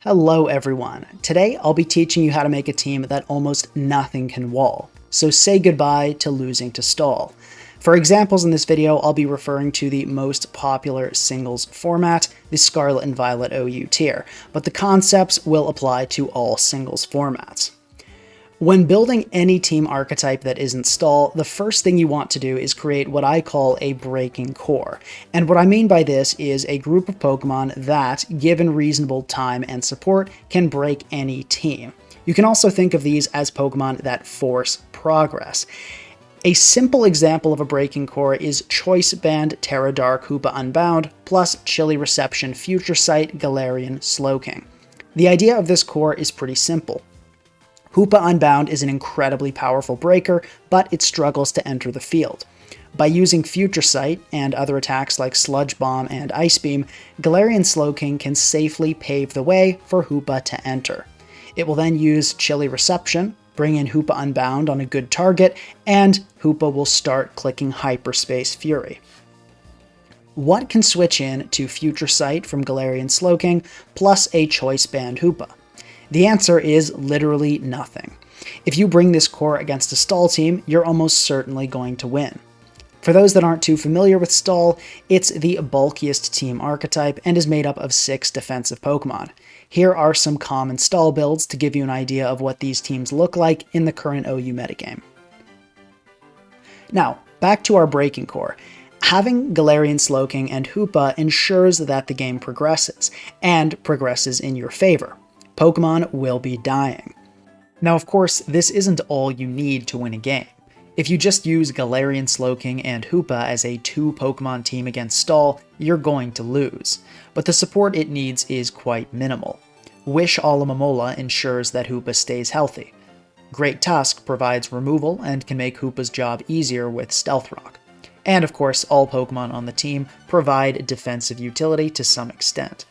Hello everyone. Today I'll be teaching you how to make a team that almost nothing can wall. So say goodbye to losing to stall. For examples in this video, I'll be referring to the most popular singles format, the Scarlet and Violet OU tier, but the concepts will apply to all singles formats. When building any team archetype that isn't stall, the first thing you want to do is create what I call a breaking core. And what I mean by this is a group of Pokemon that, given reasonable time and support, can break any team. You can also think of these as Pokemon that force progress. A simple example of a breaking core is Choice Band Terra Dark Hoopa Unbound plus Chilly Reception Future Sight Galarian Slowking. The idea of this core is pretty simple. Hoopa Unbound is an incredibly powerful breaker, but it struggles to enter the field. By using Future Sight and other attacks like Sludge Bomb and Ice Beam, Galarian Slowking can safely pave the way for Hoopa to enter. It will then use Chilly Reception, bring in Hoopa Unbound on a good target, and Hoopa will start clicking Hyperspace Fury. What can switch in to Future Sight from Galarian Slowking plus a Choice Band Hoopa? The answer is literally nothing. If you bring this core against a stall team, you're almost certainly going to win. For those that aren't too familiar with stall, it's the bulkiest team archetype and is made up of 6 defensive Pokemon. Here are some common stall builds to give you an idea of what these teams look like in the current OU metagame. Now, back to our breaking core. Having Galarian Slowking and Hoopa ensures that the game progresses, and progresses in your favor. Pokemon will be dying. Now, of course, this isn't all you need to win a game. If you just use Galarian Slowking and Hoopa as a 2-Pokemon team against stall, you're going to lose. But the support it needs is quite minimal. Wish Alomomola ensures that Hoopa stays healthy. Great Tusk provides removal and can make Hoopa's job easier with Stealth Rock. And of course, all Pokemon on the team provide defensive utility to some extent.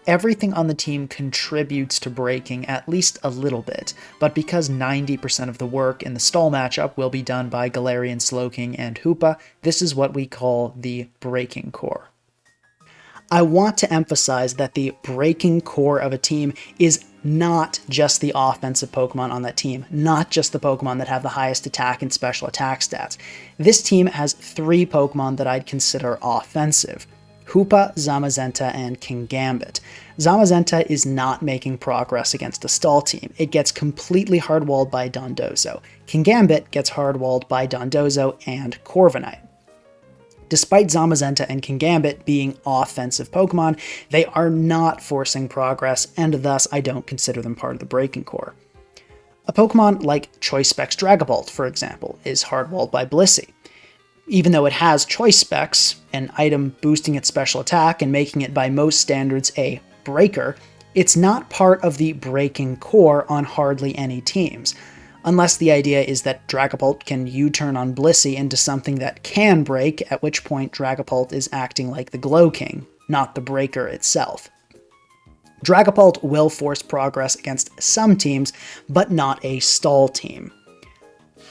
Everything on the team contributes to breaking at least a little bit, but because 90% of the work in the stall matchup will be done by Galarian Slowking and Hoopa, this is what we call the breaking core. I want to emphasize that the breaking core of a team is not just the offensive Pokemon on that team, not just the Pokemon that have the highest attack and special attack stats. This team has 3 Pokemon that I'd consider offensive: Hoopa, Zamazenta, and Kingambit. Zamazenta is not making progress against a stall team. It gets completely hardwalled by Dondozo. Kingambit gets hardwalled by Dondozo and Corviknight. Despite Zamazenta and Kingambit being offensive Pokemon, they are not forcing progress, and thus I don't consider them part of the breaking core. A Pokemon like Choice Specs Dragapult, for example, is hardwalled by Blissey. Even though it has Choice Specs, an item boosting its special attack and making it by most standards a breaker, it's not part of the breaking core on hardly any teams. Unless the idea is that Dragapult can U-turn on Blissey into something that can break, at which point Dragapult is acting like the Glow King, not the breaker itself. Dragapult will force progress against some teams, but not a stall team.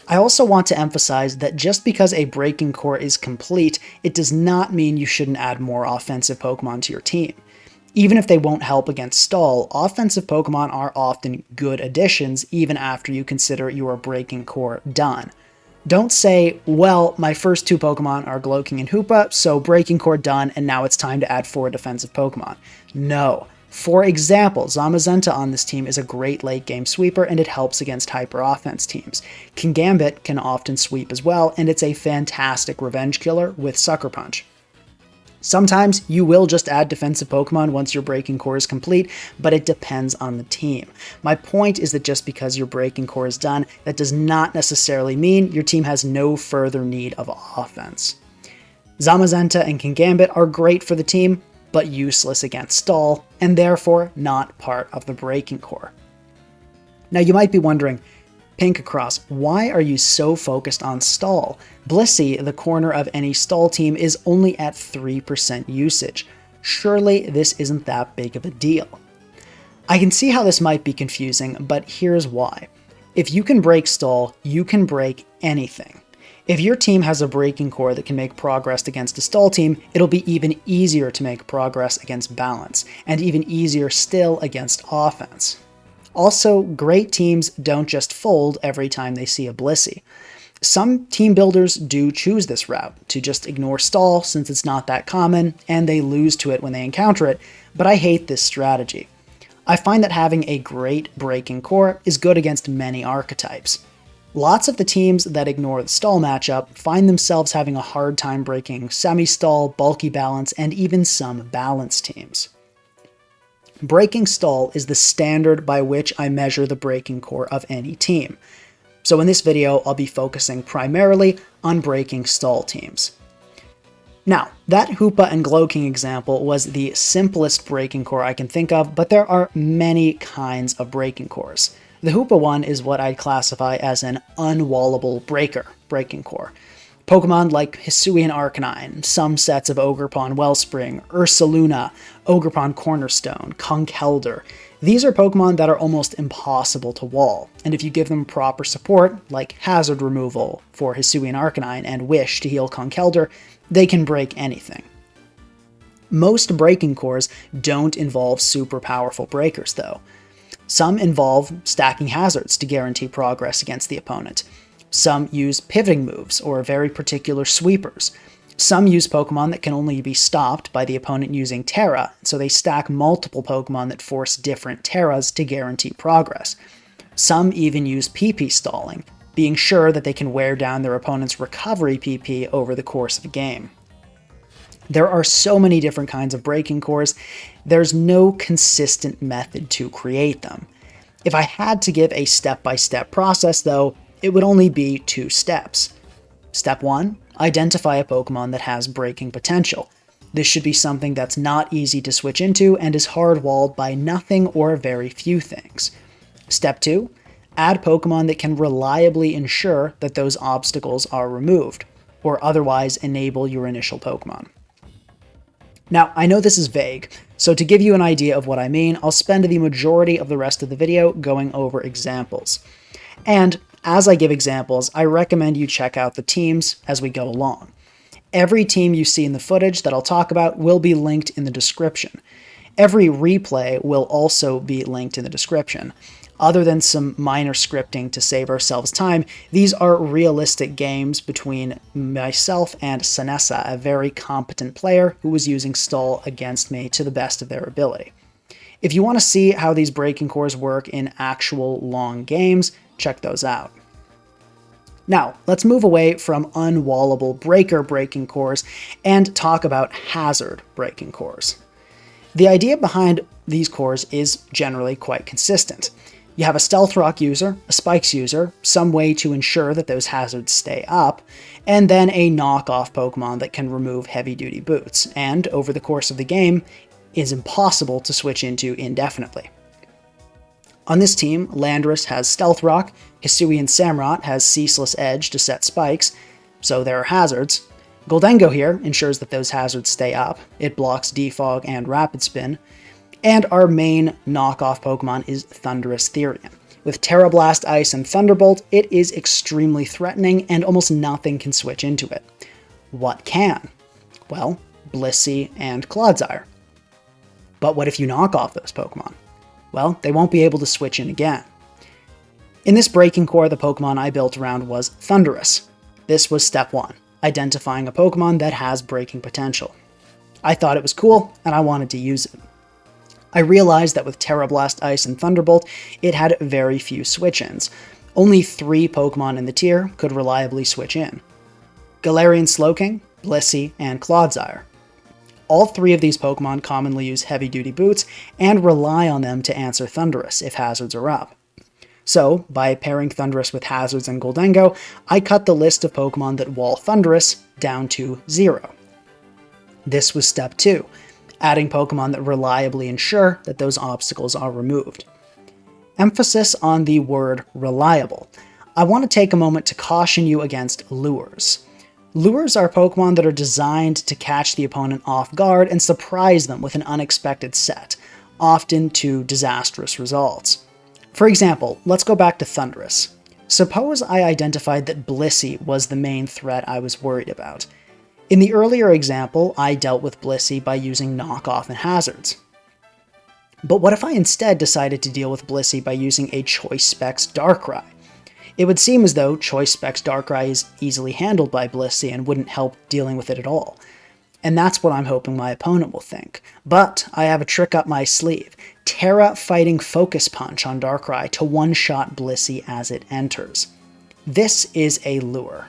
I also want to emphasize that just because a breaking core is complete, it does not mean you shouldn't add more offensive Pokemon to your team. Even if they won't help against stall, offensive Pokemon are often good additions even after you consider your breaking core done. Don't say, well, my first 2 Pokemon are Glowking and Hoopa, so breaking core done and now it's time to add 4 defensive Pokemon. No. For example, Zamazenta on this team is a great late-game sweeper, and it helps against hyper-offense teams. Kingambit can often sweep as well, and it's a fantastic revenge killer with Sucker Punch. Sometimes you will just add defensive Pokemon once your breaking core is complete, but it depends on the team. My point is that just because your breaking core is done, that does not necessarily mean your team has no further need of offense. Zamazenta and Kingambit are great for the team, but useless against stall, and therefore not part of the breaking core. Now you might be wondering, Pinkacross, why are you so focused on stall? Blissey, the corner of any stall team, is only at 3% usage. Surely this isn't that big of a deal. I can see how this might be confusing, but here's why. If you can break stall, you can break anything. If your team has a breaking core that can make progress against a stall team, it'll be even easier to make progress against balance, and even easier still against offense. Also, great teams don't just fold every time they see a Blissey. Some team builders do choose this route, to just ignore stall since it's not that common, and they lose to it when they encounter it, but I hate this strategy. I find that having a great breaking core is good against many archetypes. Lots of the teams that ignore the stall matchup find themselves having a hard time breaking semi-stall, bulky balance, and even some balance teams. Breaking stall is the standard by which I measure the breaking core of any team. So in this video, I'll be focusing primarily on breaking stall teams. Now, that Hoopa and Glowking example was the simplest breaking core I can think of, but there are many kinds of breaking cores. The Hoopa one is what I'd classify as an unwallable breaking core. Pokemon like Hisuian Arcanine, some sets of Ogerpon Wellspring, Ursaluna, Ogerpon Cornerstone, Conkeldurr. These are Pokemon that are almost impossible to wall, and if you give them proper support, like Hazard Removal for Hisuian Arcanine and Wish to heal Conkeldurr, they can break anything. Most breaking cores don't involve super powerful breakers, though. Some involve stacking hazards to guarantee progress against the opponent. Some use pivoting moves or very particular sweepers. Some use Pokemon that can only be stopped by the opponent using Terra, so they stack multiple Pokemon that force different Terras to guarantee progress. Some even use PP stalling, being sure that they can wear down their opponent's recovery PP over the course of a game. There are so many different kinds of breaking cores, there's no consistent method to create them. If I had to give a step-by-step process, though, it would only be 2 steps. Step 1, identify a Pokemon that has breaking potential. This should be something that's not easy to switch into and is hard-walled by nothing or very few things. Step 2, add Pokemon that can reliably ensure that those obstacles are removed, or otherwise enable your initial Pokemon. Now, I know this is vague, so to give you an idea of what I mean, I'll spend the majority of the rest of the video going over examples. And as I give examples, I recommend you check out the teams as we go along. Every team you see in the footage that I'll talk about will be linked in the description. Every replay will also be linked in the description. Other than some minor scripting to save ourselves time, these are realistic games between myself and Sanessa, a very competent player who was using stall against me to the best of their ability. If you want to see how these breaking cores work in actual long games, check those out. Now, let's move away from unwallable breaking cores and talk about hazard breaking cores. The idea behind these cores is generally quite consistent. You have a Stealth Rock user, a Spikes user, some way to ensure that those hazards stay up, and then a knockoff Pokemon that can remove heavy-duty boots, and over the course of the game, is impossible to switch into indefinitely. On this team, Landorus has Stealth Rock, Hisuian Samurott has Ceaseless Edge to set spikes, so there are hazards. Gholdengo here ensures that those hazards stay up, it blocks Defog and Rapid Spin, and our main knockoff Pokemon is Thundurus Therian. With Terra Blast, Ice, and Thunderbolt, it is extremely threatening and almost nothing can switch into it. What can? Well, Blissey and Clodsire. But what if you knock off those Pokemon? Well, they won't be able to switch in again. In this breaking core, the Pokemon I built around was Thundurus. This was step 1, identifying a Pokemon that has breaking potential. I thought it was cool, and I wanted to use it. I realized that with Terra Blast, Ice, and Thunderbolt, it had very few switch-ins. Only 3 Pokemon in the tier could reliably switch in. Galarian Slowking, Blissey, and Clodsire. All 3 of these Pokemon commonly use heavy-duty boots and rely on them to answer Thundurus if hazards are up. So, by pairing Thundurus with hazards and Gholdengo, I cut the list of Pokemon that wall Thundurus down to 0. This was step 2. Adding Pokemon that reliably ensure that those obstacles are removed. Emphasis on the word reliable. I want to take a moment to caution you against lures. Lures are Pokemon that are designed to catch the opponent off guard and surprise them with an unexpected set, often to disastrous results. For example, let's go back to Thundurus. Suppose I identified that Blissey was the main threat I was worried about. In the earlier example, I dealt with Blissey by using knockoff and hazards. But what if I instead decided to deal with Blissey by using a Choice Specs Darkrai? It would seem as though Choice Specs Darkrai is easily handled by Blissey and wouldn't help dealing with it at all. And that's what I'm hoping my opponent will think. But I have a trick up my sleeve. Terra Fighting Focus Punch on Darkrai to one-shot Blissey as it enters. This is a lure.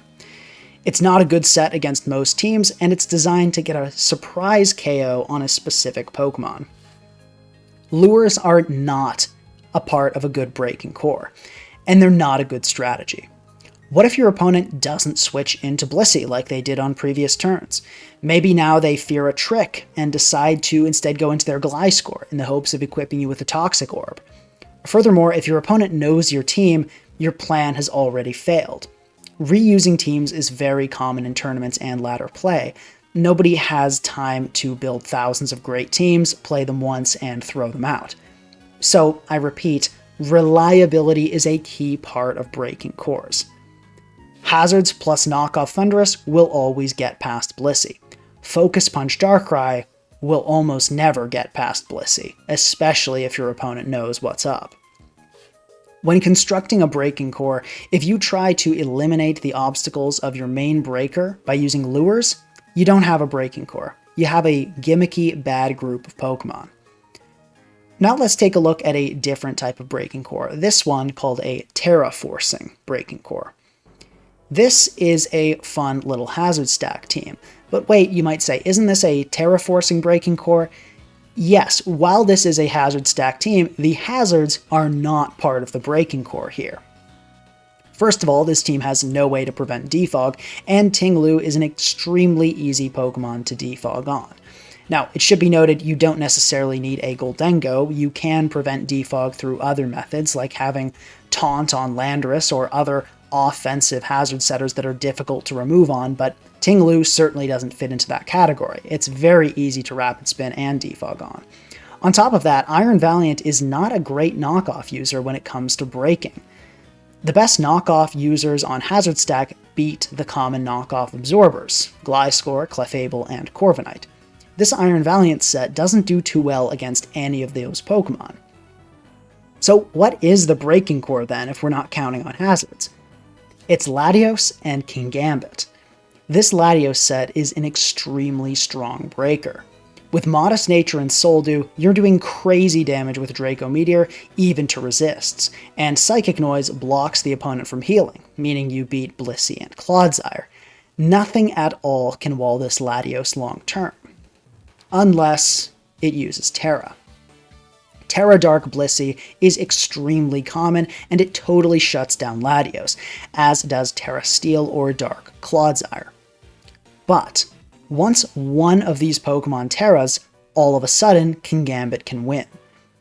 It's not a good set against most teams, and it's designed to get a surprise KO on a specific Pokemon. Lures are not a part of a good breaking core, and they're not a good strategy. What if your opponent doesn't switch into Blissey like they did on previous turns? Maybe now they fear a trick and decide to instead go into their Gliscor in the hopes of equipping you with a Toxic Orb. Furthermore, if your opponent knows your team, your plan has already failed. Reusing teams is very common in tournaments and ladder play. Nobody has time to build thousands of great teams, play them once, and throw them out. So, I repeat, reliability is a key part of breaking cores. Hazards plus knockoff Thundurus will always get past Blissey. Focus Punch Darkrai will almost never get past Blissey, especially if your opponent knows what's up. When constructing a breaking core, if you try to eliminate the obstacles of your main breaker by using lures, you don't have a breaking core. You have a gimmicky, bad group of Pokemon. Now let's take a look at a different type of breaking core, this one called a Terra Forcing breaking core. This is a fun little hazard stack team. But wait, you might say, isn't this a Terra Forcing breaking core? Yes, while this is a hazard stack team, the hazards are not part of the breaking core here. First of all, this team has no way to prevent defog, and Tinglu is an extremely easy Pokemon to defog on. Now, it should be noted you don't necessarily need a Goldengo. You can prevent defog through other methods, like having Taunt on Landorus or other offensive hazard setters that are difficult to remove on, but Tinglu certainly doesn't fit into that category. It's very easy to Rapid Spin and defog on. On top of that, Iron Valiant is not a great knockoff user when it comes to breaking. The best knockoff users on Hazard Stack beat the common knockoff absorbers, Gliscor, Clefable, and Corviknight. This Iron Valiant set doesn't do too well against any of those Pokemon. So what is the breaking core then if we're not counting on hazards? It's Latios and Kingambit. This Latios set is an extremely strong breaker. With Modest Nature and Soldew, you're doing crazy damage with Draco Meteor, even to resists, and Psychic Noise blocks the opponent from healing, meaning you beat Blissey and Clodsire. Nothing at all can wall this Latios long term, unless it uses Terra. Terra Dark Blissey is extremely common, and it totally shuts down Latios, as does Terra Steel or Dark Clodsire. But once one of these Pokemon Terras, all of a sudden Kingambit can win.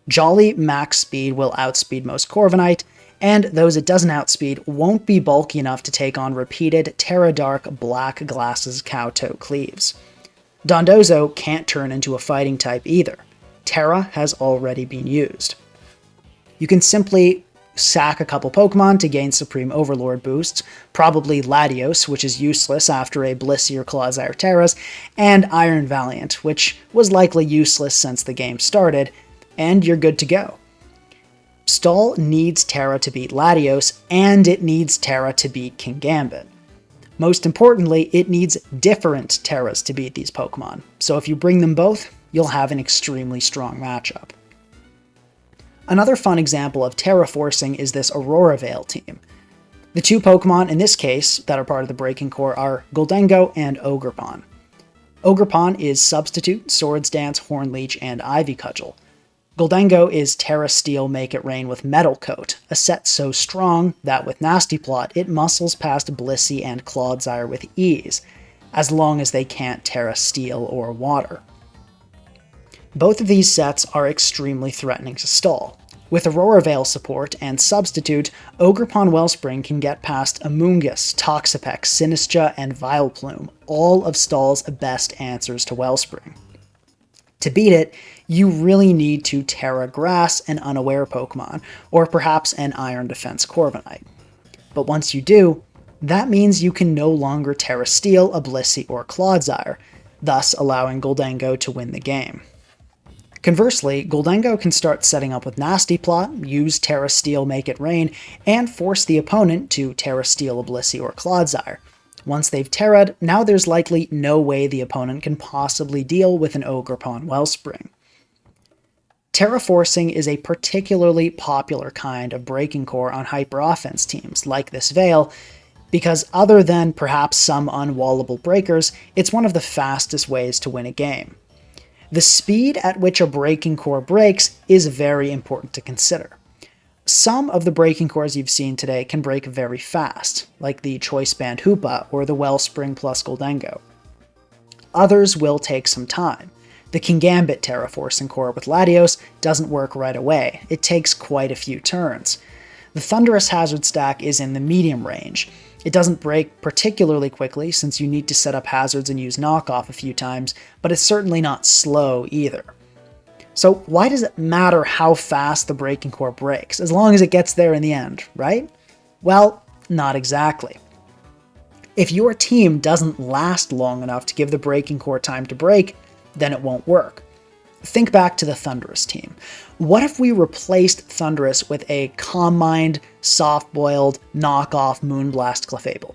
Jolly max speed will outspeed most Corviknight, and those it doesn't outspeed won't be bulky enough to take on repeated Terra Dark Black Glasses Kowtow Cleaves. Dondozo can't turn into a fighting type either. Terra has already been used. You can simply sack a couple Pokemon to gain Supreme Overlord boosts, probably Latios, which is useless after a Blissey or Clodsire Terras, and Iron Valiant, which was likely useless since the game started, and you're good to go. Stall needs Terra to beat Latios, and it needs Terra to beat Kingambit. Most importantly, it needs different Terras to beat these Pokemon, so if you bring them both, you'll have an extremely strong matchup. Another fun example of Terra Forcing is this Aurora Veil team. The two Pokemon in this case that are part of the breaking core are Goldengo and Ogerpon. Ogerpon is Substitute, Swords Dance, Hornleech, and Ivy Cudgel. Goldengo is Terra Steel Make It Rain with Metal Coat, a set so strong that with Nasty Plot it muscles past Blissey and Clodsire with ease, as long as they can't Terra Steel or Water. Both of these sets are extremely threatening to stall. With Aurora Veil support and Substitute, Ogerpon Wellspring can get past Amoonguss, Toxapex, Sinistcha, and Vileplume, all of Stall's best answers to Wellspring. To beat it, you really need to Terra Grass an Unaware Pokemon, or perhaps an Iron Defense Corviknight. But once you do, that means you can no longer Terra Steel a Blissey or Clodsire, thus allowing Gholdengo to win the game. Conversely, Gholdengo can start setting up with Nasty Plot, use Terra Steel Make It Rain, and force the opponent to Terra Steel a Blissey or Clodsire. Once they've Terra'd, now there's likely no way the opponent can possibly deal with an Ogerpon Wellspring. Terra Forcing is a particularly popular kind of breaking core on hyper-offense teams like this Veil, because other than perhaps some unwallable breakers, it's one of the fastest ways to win a game. The speed at which a breaking core breaks is very important to consider. Some of the breaking cores you've seen today can break very fast, like the Choice Band Hoopa or the Wellspring plus Gholdengo. Others will take some time. The Kingambit Terra Forcing core with Latios doesn't work right away, it takes quite a few turns. The Thunderous Hazard stack is in the medium range. It doesn't break particularly quickly since you need to set up hazards and use knockoff a few times, but it's certainly not slow either. So why does it matter how fast the breaking core breaks, as long as it gets there in the end, right? Well, not exactly. If your team doesn't last long enough to give the breaking core time to break, then it won't work. Think back to the Thunderous team. What if we replaced Thunderous with a Calm Mind, soft-boiled, knockoff Moonblast Clefable?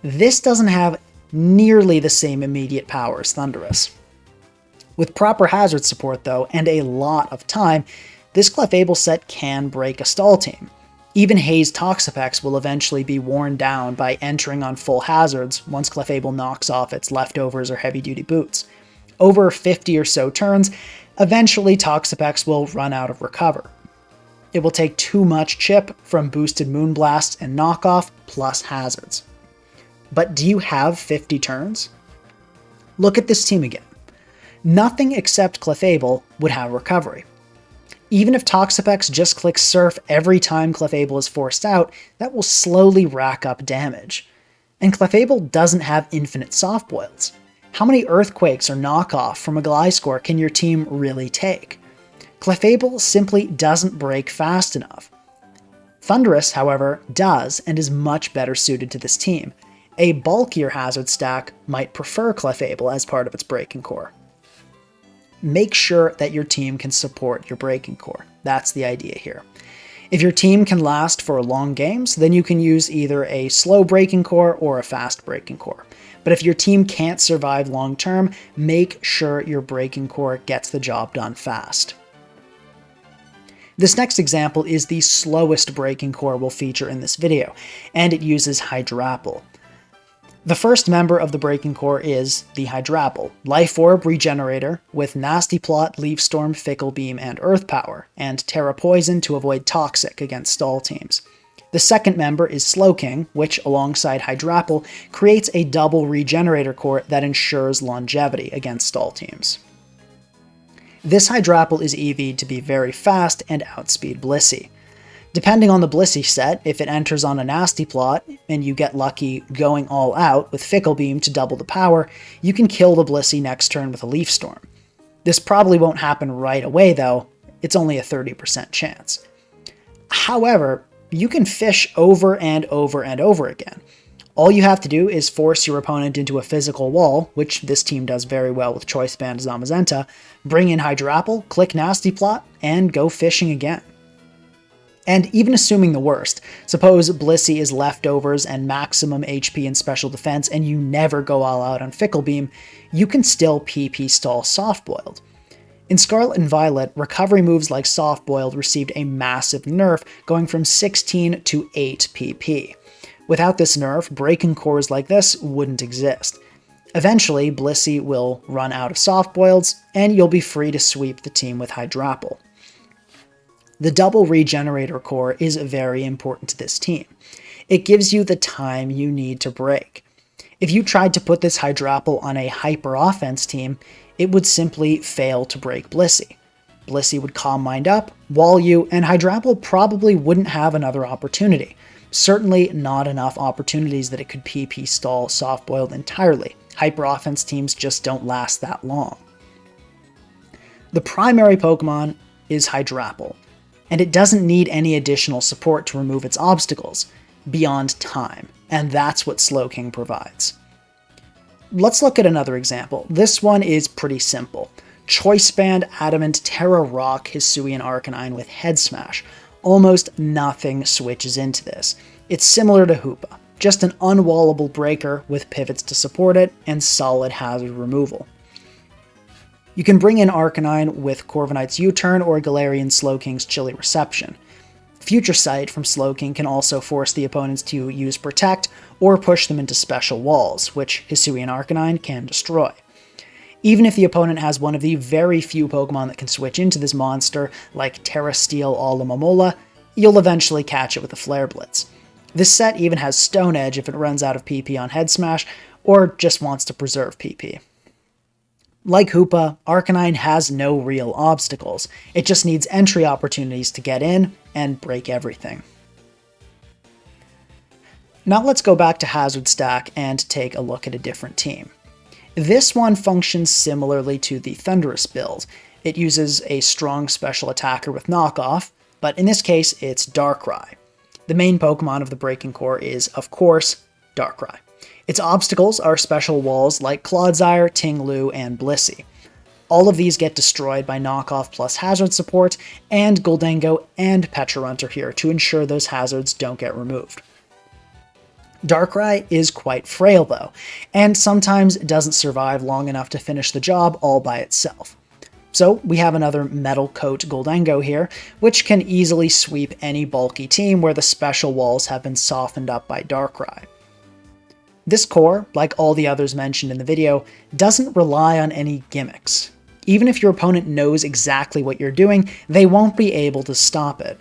This doesn't have nearly the same immediate power as Thunderous. With proper hazard support though, and a lot of time, this Clefable set can break a stall team. Even Haze Toxapex will eventually be worn down by entering on full hazards once Clefable knocks off its leftovers or heavy-duty boots. Over 50 or so turns, eventually Toxapex will run out of recover. It will take too much chip from boosted Moonblast and knockoff plus hazards. But do you have 50 turns? Look at this team again. Nothing except Clefable would have recovery. Even if Toxapex just clicks Surf every time Clefable is forced out, that will slowly rack up damage. And Clefable doesn't have infinite soft-boils. How many Earthquakes or knockoff from a Gliscor can your team really take? Clefable simply doesn't break fast enough. Thunderous, however, does and is much better suited to this team. A bulkier hazard stack might prefer Clefable as part of its breaking core. Make sure that your team can support your breaking core. That's the idea here. If your team can last for long games, then you can use either a slow breaking core or a fast breaking core. But if your team can't survive long term, make sure your breaking core gets the job done fast. This next example is the slowest breaking core we'll feature in this video, and it uses Hydrapple. The first member of the breaking core is the Hydrapple, Life Orb Regenerator with Nasty Plot, Leaf Storm, Fickle Beam, and Earth Power, and Terra Poison to avoid Toxic against stall teams. The second member is Slowking, which, alongside Hydrapple, creates a double Regenerator core that ensures longevity against stall teams. This Hydrapple is EV'd to be very fast and outspeed Blissey. Depending on the Blissey set, if it enters on a Nasty Plot, and you get lucky going all out with Fickle Beam to double the power, you can kill the Blissey next turn with a Leaf Storm. This probably won't happen right away though, it's only a 30% chance. However, you can fish over and over and over again. All you have to do is force your opponent into a physical wall, which this team does very well with Choice Band Zamazenta, bring in Hydrapple, click Nasty Plot, and go fishing again. And even assuming the worst, suppose Blissey is leftovers and maximum HP and special defense and you never go all out on Fickle Beam, you can still PP stall Soft-Boiled. In Scarlet and Violet, recovery moves like Soft-Boiled received a massive nerf, going from 16 to 8 PP. Without this nerf, breaking cores like this wouldn't exist. Eventually, Blissey will run out of Soft-Boileds, and you'll be free to sweep the team with Hydrapple. The double Regenerator core is very important to this team. It gives you the time you need to break. If you tried to put this Hydrapple on a hyper-offense team, it would simply fail to break Blissey. Blissey would Calm Mind up, wall you, and Hydrapple probably wouldn't have another opportunity. Certainly not enough opportunities that it could PP stall Soft-Boiled entirely. Hyper-offense teams just don't last that long. The primary Pokemon is Hydrapple, and it doesn't need any additional support to remove its obstacles. beyond time, and that's what Slowking provides. Let's look at another example. This one is pretty simple. Choice Band, Adamant, Terra Rock, Hisuian Arcanine with Head Smash. Almost nothing switches into this. It's similar to Hoopa, just an unwallable breaker with pivots to support it and solid hazard removal. You can bring in Arcanine with Corviknight's U-Turn or Galarian Slowking's Chilly Reception. Future Sight from Slowking can also force the opponents to use Protect or push them into special walls, which Hisuian Arcanine can destroy. Even if the opponent has one of the very few Pokemon that can switch into this monster, like Terra Steel Alomomola, you'll eventually catch it with a Flare Blitz. This set even has Stone Edge if it runs out of PP on Head Smash, or just wants to preserve PP. Like Hoopa, Arcanine has no real obstacles. It just needs entry opportunities to get in and break everything. Now let's go back to Hazard Stack and take a look at a different team. This one functions similarly to the Thundurus build. It uses a strong special attacker with knockoff, but in this case it's Darkrai. The main Pokemon of the Breaking Core is, of course, Darkrai. Its obstacles are special walls like Clodsire, Ting-Lu, and Blissey. All of these get destroyed by knockoff plus hazard support, and Gholdengo and Pecharunt are here to ensure those hazards don't get removed. Darkrai is quite frail though, and sometimes doesn't survive long enough to finish the job all by itself. So we have another Metal Coat Gholdengo here, which can easily sweep any bulky team where the special walls have been softened up by Darkrai. This core, like all the others mentioned in the video, doesn't rely on any gimmicks. Even if your opponent knows exactly what you're doing, they won't be able to stop it.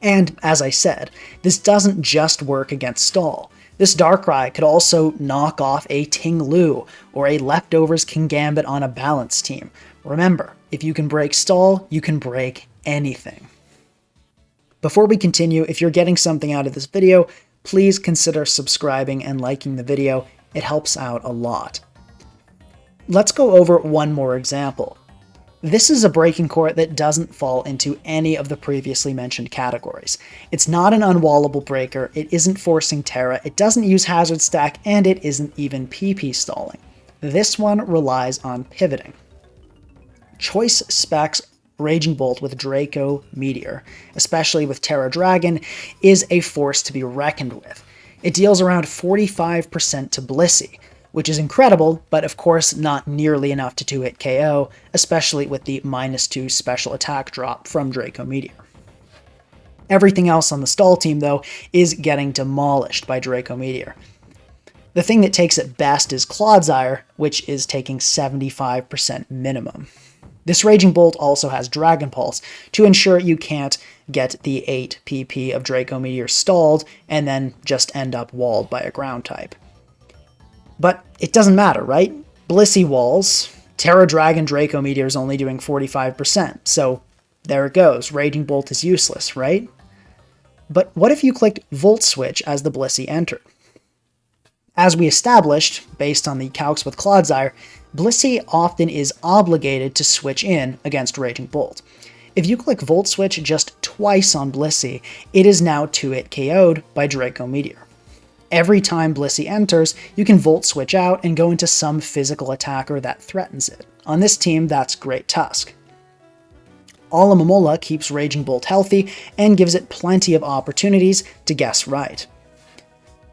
And, as I said, this doesn't just work against Stall. This Darkrai could also knock off a Ting-Lu or a Leftovers Kingambit on a balanced team. Remember, if you can break Stall, you can break anything. Before we continue, if you're getting something out of this video, please consider subscribing and liking the video. It helps out a lot. Let's go over one more example. This is a Breaking Core that doesn't fall into any of the previously mentioned categories. It's not an unwallable breaker, it isn't forcing Terra, it doesn't use Hazard Stack, and it isn't even PP stalling. This one relies on pivoting. Choice specs Raging Bolt with Draco Meteor, especially with Terra Dragon, is a force to be reckoned with. It deals around 45% to Blissey, which is incredible, but of course not nearly enough to 2-hit KO, especially with the -2 special attack drop from Draco Meteor. Everything else on the Stall team, though, is getting demolished by Draco Meteor. The thing that takes it best is Clodsire, which is taking 75% minimum. This Raging Bolt also has Dragon Pulse to ensure you can't get the 8 PP of Draco Meteor stalled and then just end up walled by a ground type. But it doesn't matter, right? Blissey walls, Terra Dragon Draco Meteor is only doing 45%, so there it goes, Raging Bolt is useless, right? But what if you clicked Volt Switch as the Blissey entered? As we established, based on the calcs with Clodsire, Blissey often is obligated to switch in against Raging Bolt. If you click Volt Switch just twice on Blissey, it is now 2-hit KO'd by Draco Meteor. Every time Blissey enters, you can Volt Switch out and go into some physical attacker that threatens it. On this team, that's Great Tusk. Alomomola keeps Raging Bolt healthy and gives it plenty of opportunities to guess right.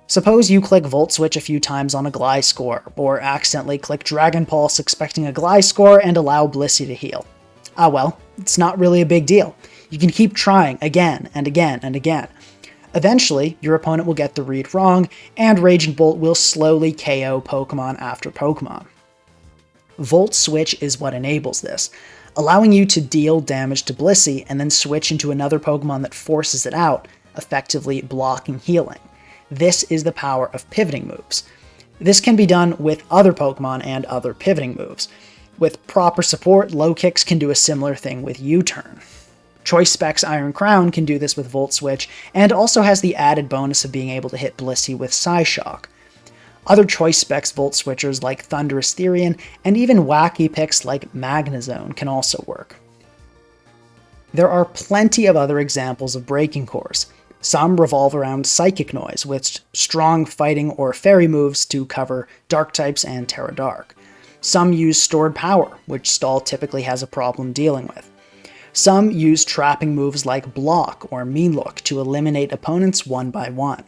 Suppose you click Volt Switch a few times on a Gliscor, or accidentally click Dragon Pulse expecting a Gliscor and allow Blissey to heal. Ah well, it's not really a big deal. You can keep trying again and again and again. Eventually, your opponent will get the read wrong, and Raging Bolt will slowly KO Pokemon after Pokemon. Volt Switch is what enables this, allowing you to deal damage to Blissey and then switch into another Pokemon that forces it out, effectively blocking healing. This is the power of pivoting moves. This can be done with other Pokemon and other pivoting moves. With proper support, Low Kicks can do a similar thing with U-Turn. Choice Specs Iron Crown can do this with Volt Switch, and also has the added bonus of being able to hit Blissey with Psyshock. Other Choice Specs Volt Switchers like Thundurus Therian, and even wacky picks like Magnezone can also work. There are plenty of other examples of Breaking Cores. Some revolve around Psychic Noise, with strong fighting or fairy moves to cover Dark types and Terra Dark. Some use Stored Power, which Stall typically has a problem dealing with. Some use trapping moves like Block or Mean Look to eliminate opponents one by one.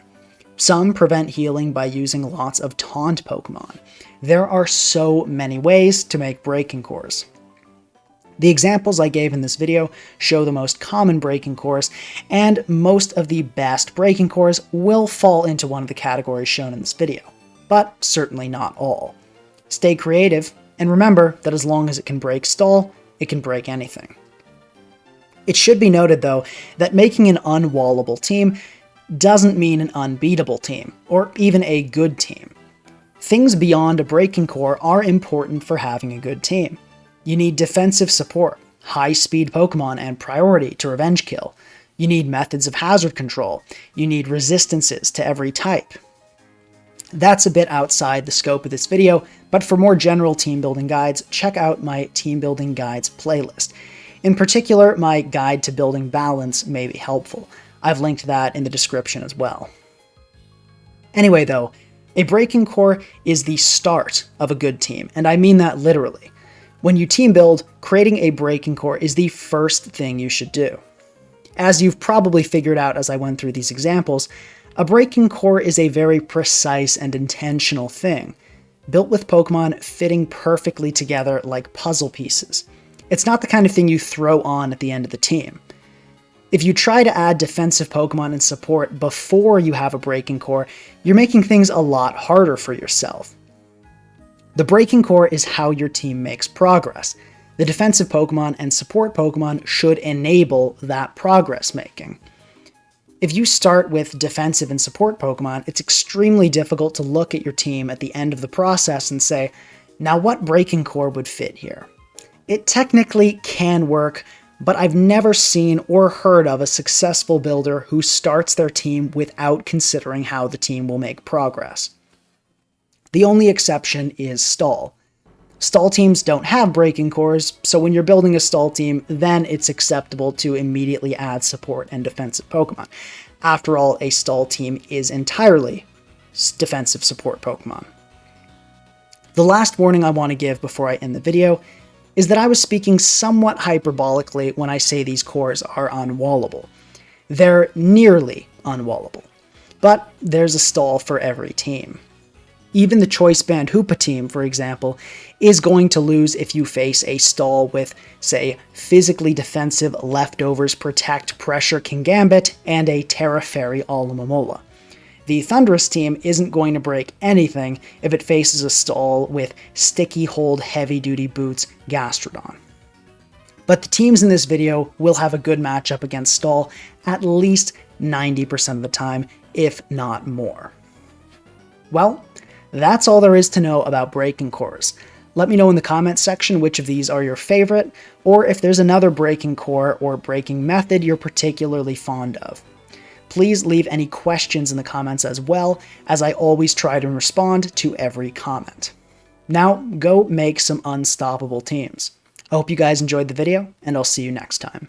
Some prevent healing by using lots of taunt Pokemon. There are so many ways to make Breaking Cores. The examples I gave in this video show the most common Breaking Cores, and most of the best Breaking Cores will fall into one of the categories shown in this video, but certainly not all. Stay creative, and remember that as long as it can break Stall, it can break anything. It should be noted, though, that making an unwallable team doesn't mean an unbeatable team, or even a good team. Things beyond a Breaking Core are important for having a good team. You need defensive support, high-speed Pokemon, and priority to revenge kill. You need methods of hazard control. You need resistances to every type. That's a bit outside the scope of this video, but for more general team building guides, check out my Team Building Guides playlist. In particular, my Guide to Building Balance may be helpful. I've linked that in the description as well. Anyway though, a Breaking Core is the start of a good team, and I mean that literally. When you team build, creating a Breaking Core is the first thing you should do. As you've probably figured out as I went through these examples, a Breaking Core is a very precise and intentional thing, built with Pokemon fitting perfectly together like puzzle pieces. It's not the kind of thing you throw on at the end of the team. If you try to add defensive Pokemon and support before you have a Breaking Core, you're making things a lot harder for yourself. The Breaking Core is how your team makes progress. The defensive Pokemon and support Pokemon should enable that progress making. If you start with defensive and support Pokemon, it's extremely difficult to look at your team at the end of the process and say, now what Breaking Core would fit here? It technically can work, but I've never seen or heard of a successful builder who starts their team without considering how the team will make progress. The only exception is Stall. Stall teams don't have Breaking Cores, so when you're building a Stall team, then it's acceptable to immediately add support and defensive Pokemon. After all, a Stall team is entirely defensive support Pokemon. The last warning I want to give before I end the video is that I was speaking somewhat hyperbolically when I say these cores are unwallable. They're nearly unwallable, but there's a Stall for every team. Even the Choice Band Hoopa team, for example, is going to lose if you face a Stall with, say, physically defensive Leftovers Protect Pressure Kingambit and a Terra Fairy Alomomola. The Thundurus team isn't going to break anything if it faces a Stall with Sticky Hold Heavy Duty Boots Gastrodon. But the teams in this video will have a good matchup against Stall at least 90% of the time, if not more. Well, that's all there is to know about Breaking Cores. Let me know in the comments section which of these are your favorite, or if there's another Breaking Core or breaking method you're particularly fond of. Please leave any questions in the comments as well, as I always try to respond to every comment. Now, go make some unstoppable teams. I hope you guys enjoyed the video, and I'll see you next time.